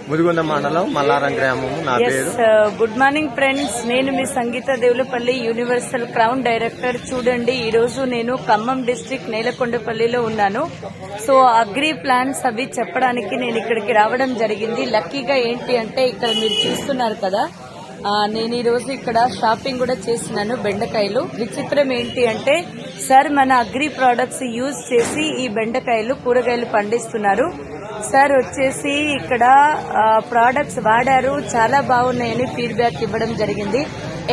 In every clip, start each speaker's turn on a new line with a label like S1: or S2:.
S1: ముదిగొండ మండలం మల్లారం గ్రామం. నా పేరు.
S2: గుడ్ మార్నింగ్ ఫ్రెండ్స్, నేను మీ సంగీత దేవులపల్లి యూనివర్సల్ క్రౌన్ డైరెక్టర్. చూడండి, ఈ రోజు నేను ఖమ్మం డిస్ట్రిక్ట్ నేలకొండపల్లిలో ఉన్నాను. సో అగ్రి ప్లాన్స్ అవి చెప్పడానికి నేను ఇక్కడికి రావడం జరిగింది. లక్కీగా ఏంటి అంటే ఇక్కడ మీరు చూస్తున్నారు కదా, నేను ఈ రోజు ఇక్కడ షాపింగ్ కూడా చేసినాను. బెండకాయలు విచిత్రం ఏంటి అంటే సార్ మన అగ్రి ప్రొడక్ట్స్ యూజ్ చేసి ఈ బెండకాయలు కూరగాయలు పండిస్తున్నారు. సార్ వచ్చేసి ఇక్కడ ప్రొడక్ట్స్ వాడారు, చాలా బాగున్నాయని ఫీడ్బ్యాక్ ఇవ్వడం జరిగింది.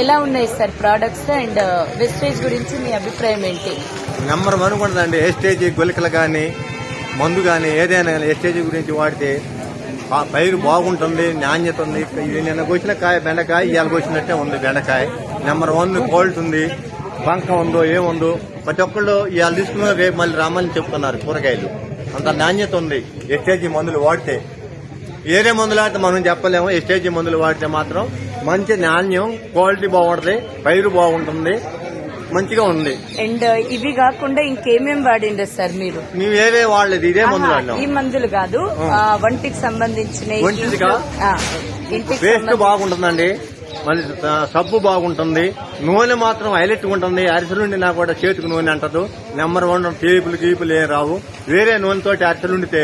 S2: ఎలా ఉన్నాయి సార్ ప్రొడక్ట్స్ అండ్ వెస్టేజ్ గురించి మీ అభిప్రాయం ఏంటి?
S1: నెంబర్ 1 కూడా అండి. వేస్టేజ్ గులికలు కానీ మందు కానీ ఏదైనా వేస్టేజ్ గురించి వాడితే పైరు బాగుంటుంది, నాణ్యత ఉంది. నిన్న కోసిన కాయ బెండకాయ ఇవాళ కోసినట్టే ఉంది బెండకాయ. నెంబర్ 1 క్వాలిటీ ఉంది. బంక ఉందో ఏముందో ప్రతి ఒక్కళ్ళు ఇవాళ తీసుకున్నారు, రేపు మళ్ళీ రామని చెప్తున్నారు. కూరగాయలు అంత నాణ్యత ఉంది. ఎస్టేజీ మందులు వాడితే వేరే మందులు ఆడితే మనం చెప్పలేము. ఎస్టేజీ మందులు వాడితే మాత్రం మంచి నాణ్యం, క్వాలిటీ బాగుంటుంది, పైరు బాగుంటుంది, మంచిగా ఉంది.
S2: అండ్ ఇవి కాకుండా ఇంకేమేం వాడిండ్రు సార్ మీరు?
S1: మేము ఏవే వాడలేదు, ఇదే మందులు వాడినాం.
S2: ఈ మందులు కాదు, వంటికి సంబంధించిన
S1: పేస్ట్ బాగుంటుందండి, మళ్ళీ సబ్బు బాగుంటుంది, నూనె మాత్రం హైలైట్ ఉంటుంది. అరిసెలుండి నాకు కూడా చేతికి నూనె అంటదు. నెంబర్ 1 టేపులు గీపులు ఏం రావు. వేరే నూనెతోటి అరిసెలుండితే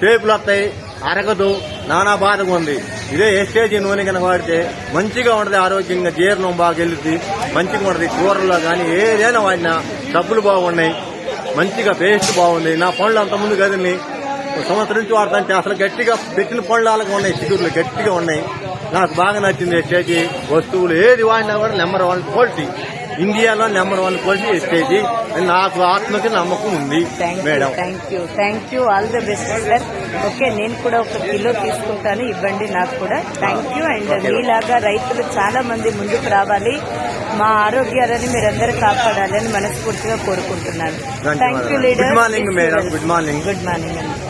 S1: టేపులు వస్తాయి, అరగదు, నానా బాధగా ఉంది. ఇదే ఎస్టేజీ నూనె కనుక వాడితే మంచిగా ఉండదు, ఆరోగ్యంగా జీర్ణం బాగా వెళ్తుంది, మంచిగా ఉండదు. కూరల్లో కానీ ఏదైనా వాడినా సబ్బులు బాగున్నాయి, మంచిగా పేస్ట్ బాగుంది. నా పనులు అంతకుముందు కదండి సంవత్సరం నుంచి వాడతాంటే అసలు గట్టిగా పెట్టిన పళ్ళలాగా ఉన్నాయి, చిగురులు గట్టిగా ఉన్నాయి. నాకు బాగా నచ్చింది ఎస్టేజీ వస్తువులు. ఏది వాడినా కూడా నెంబర్ 1 క్వాలిటీ, ఇండియాలో నెంబర్ 1 క్వాలిటీ ఎస్టేజీ. నాకు ఆత్మకి నమ్మకం ఉంది madam.
S2: Thank you all the best sir. Okay, నేను కూడా 1 కిలో తీసుకుంటాను, ఇవ్వండి నాకు కూడా. Thank you. అండ్ మీలాగా రైతులు చాలా మంది ముందుకు రావాలి, మా ఆరోగ్యాలని మీరందరూ కాపాడాలని మనస్ఫూర్తిగా కోరుకుంటున్నాను. Thank you leader.
S1: Good morning madam. Good morning.
S2: Good morning అండి.